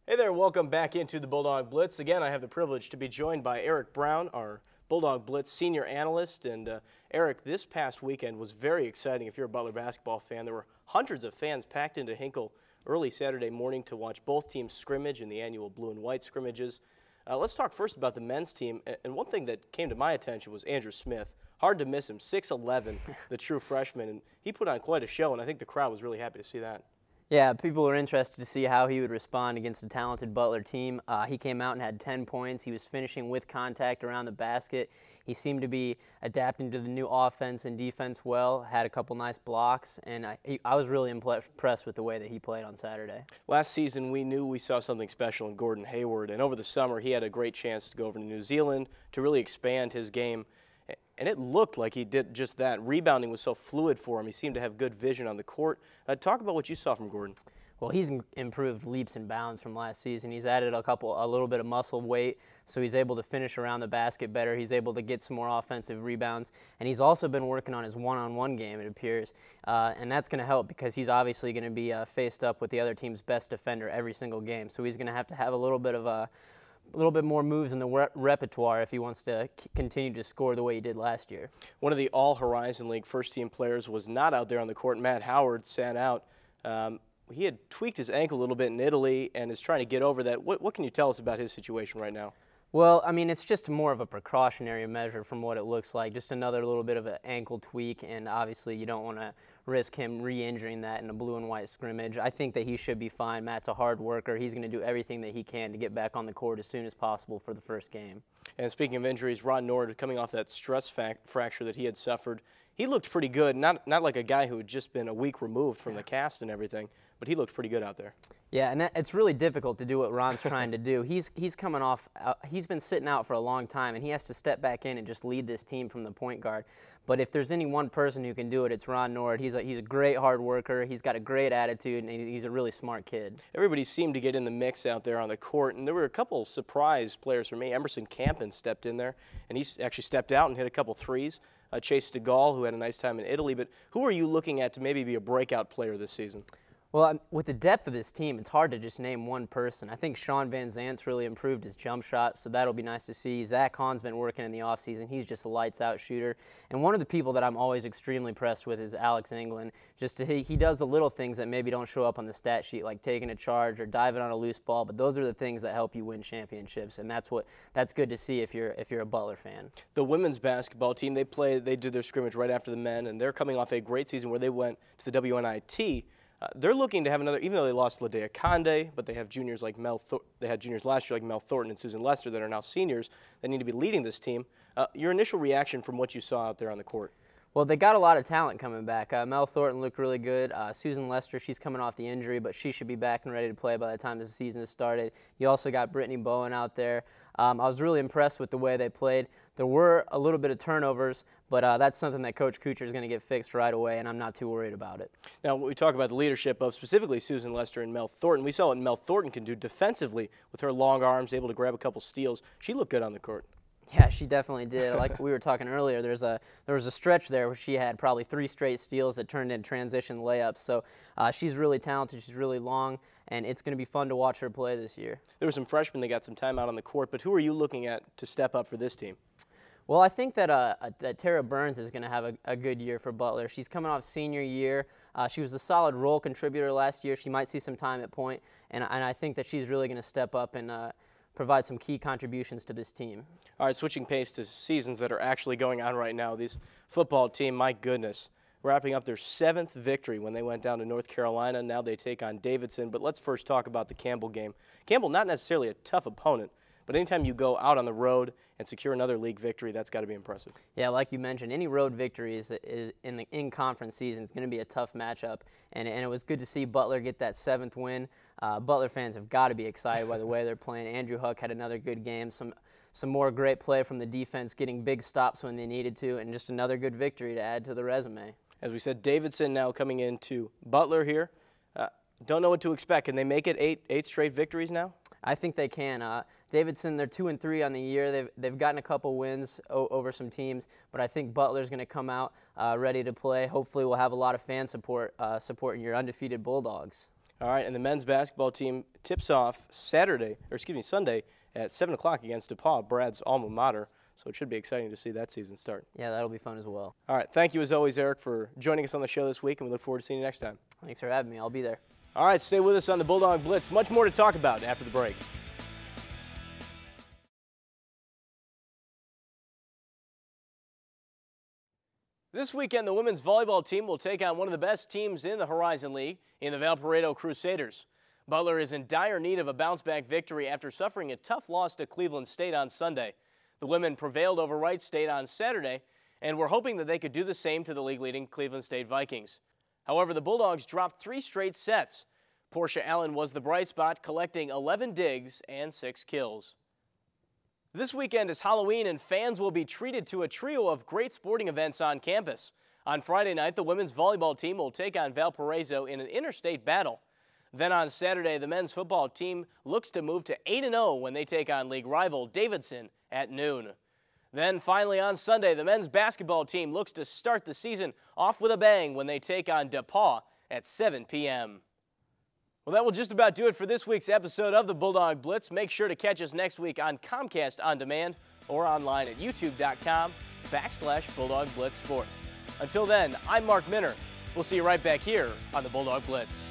Hey there, welcome back into the Bulldog Blitz. Again, I have the privilege to be joined by Eric Brown, our Bulldog Blitz senior analyst. And Eric, this past weekend was very exciting if you're a Butler basketball fan. There were hundreds of fans packed into Hinkle early Saturday morning to watch both teams scrimmage in the annual blue and white scrimmages. Let's talk first about the men's team. And one thing that came to my attention was Andrew Smith. Hard to miss him, 6'11", the true freshman. And he put on quite a show, and I think the crowd was really happy to see that. Yeah, people were interested to see how he would respond against a talented Butler team. He came out and had 10 points. He was finishing with contact around the basket. He seemed to be adapting to the new offense and defense well, had a couple nice blocks, and I was really impressed with the way that he played on Saturday. Last season, we knew we saw something special in Gordon Hayward, and over the summer, he had a great chance to go over to New Zealand to really expand his game. And it looked like he did just that. Rebounding was so fluid for him. He seemed to have good vision on the court. Talk about what you saw from Gordon. Well, he's improved leaps and bounds from last season. He's added a little bit of muscle weight, so he's able to finish around the basket better. He's able to get some more offensive rebounds, and he's also been working on his one-on-one game, it appears, and that's going to help because he's obviously going to be faced up with the other team's best defender every single game. So he's going to have a little bit more moves in the repertoire if he wants to continue to score the way he did last year. One of the All-Horizon League first-team players was not out there on the court. Matt Howard sat out. He had tweaked his ankle a little bit in Italy and is trying to get over that. What can you tell us about his situation right now? Well, I mean, it's just more of a precautionary measure from what it looks like, just another little bit of an ankle tweak, and obviously you don't want to risk him re-injuring that in a blue and white scrimmage. I think that he should be fine. Matt's a hard worker. He's going to do everything that he can to get back on the court as soon as possible for the first game. And speaking of injuries, Ron Nord, coming off that stress fracture that he had suffered, he looked pretty good, not like a guy who had just been a week removed from the cast and everything, but he looked pretty good out there. Yeah, and it's really difficult to do what Ron's trying to do. He's coming off, he's been sitting out for a long time, and he has to step back in and just lead this team from the point guard. But if there's any one person who can do it, it's Ron Nord. He's a great hard worker. He's got a great attitude, and he's a really smart kid. Everybody seemed to get in the mix out there on the court, and there were a couple surprise players for me. Emerson Campen stepped in there, and he actually stepped out and hit a couple threes. Chase Stegall, who had a nice time in Italy. But who are you looking at to maybe be a breakout player this season? Well, with the depth of this team, it's hard to just name one person. I think Sean Van Zant's really improved his jump shot, so that'll be nice to see. Zach Hahn's been working in the offseason. He's just a lights-out shooter. And one of the people that I'm always extremely impressed with is Alex England. He does the little things that maybe don't show up on the stat sheet, like taking a charge or diving on a loose ball, but those are the things that help you win championships, and that's good to see if you're a Butler fan. The women's basketball team, they did their scrimmage right after the men, and they're coming off a great season where they went to the WNIT. They're looking to have another, even though they lost Ladea Conde, but they have juniors like they had juniors last year like Mel Thornton and Susan Lester that are now seniors that need to be leading this team. Your initial reaction from what you saw out there on the court? Well, they got a lot of talent coming back. Mel Thornton looked really good. Susan Lester, she's coming off the injury, but she should be back and ready to play by the time the season has started. You also got Brittany Bowen out there. I was really impressed with the way they played. There were a little bit of turnovers, but that's something that Coach Kuchar is going to get fixed right away, and I'm not too worried about it. Now, when we talk about the leadership of specifically Susan Lester and Mel Thornton, we saw what Mel Thornton can do defensively with her long arms, able to grab a couple steals. She looked good on the court. Yeah, she definitely did. Like we were talking earlier, there was a stretch there where she had probably 3 straight steals that turned into transition layups. So she's really talented. She's really long, and it's going to be fun to watch her play this year. There were some freshmen that got some time out on the court, but who are you looking at to step up for this team? Well, I think that Tara Burns is going to have a good year for Butler. She's coming off senior year. She was a solid role contributor last year. She might see some time at point, and I think that she's really going to step up and provide some key contributions to this team. All right, switching pace to seasons that are actually going on right now. This football team, my goodness, wrapping up their 7th victory when they went down to North Carolina. Now they take on Davidson. But let's first talk about the Campbell game. Campbell, not necessarily a tough opponent, but anytime you go out on the road and secure another league victory, that's got to be impressive. Yeah, like you mentioned, any road victory is in the in-conference season is going to be a tough matchup, and it was good to see Butler get that 7th win. Butler fans have got to be excited by the way they're playing. Andrew Huck had another good game, some more great play from the defense, getting big stops when they needed to, and just another good victory to add to the resume. As we said, Davidson now coming into Butler here. Don't know what to expect. Can they make it eight straight victories now? I think they can. Davidson, they're 2-3 on the year. They've gotten a couple wins over some teams, but I think Butler's going to come out ready to play. Hopefully, we'll have a lot of fan support supporting your undefeated Bulldogs. All right, and the men's basketball team tips off Sunday at 7 o'clock against DePaul, Brad's alma mater. So it should be exciting to see that season start. Yeah, that'll be fun as well. All right, thank you as always, Eric, for joining us on the show this week, and we look forward to seeing you next time. Thanks for having me. I'll be there. All right, stay with us on the Bulldog Blitz. Much more to talk about after the break. This weekend, the women's volleyball team will take on one of the best teams in the Horizon League in the Valparaiso Crusaders. Butler is in dire need of a bounce-back victory after suffering a tough loss to Cleveland State on Sunday. The women prevailed over Wright State on Saturday and were hoping that they could do the same to the league-leading Cleveland State Vikings. However, the Bulldogs dropped 3 straight sets. Portia Allen was the bright spot, collecting 11 digs and 6 kills. This weekend is Halloween, and fans will be treated to a trio of great sporting events on campus. On Friday night, the women's volleyball team will take on Valparaiso in an interstate battle. Then on Saturday, the men's football team looks to move to 8-0 when they take on league rival Davidson at noon. Then finally on Sunday, the men's basketball team looks to start the season off with a bang when they take on DePaul at 7 p.m. Well, that will just about do it for this week's episode of the Bulldog Blitz. Make sure to catch us next week on Comcast On Demand or online at youtube.com/Bulldog Blitz Sports. Until then, I'm Mark Minner. We'll see you right back here on the Bulldog Blitz.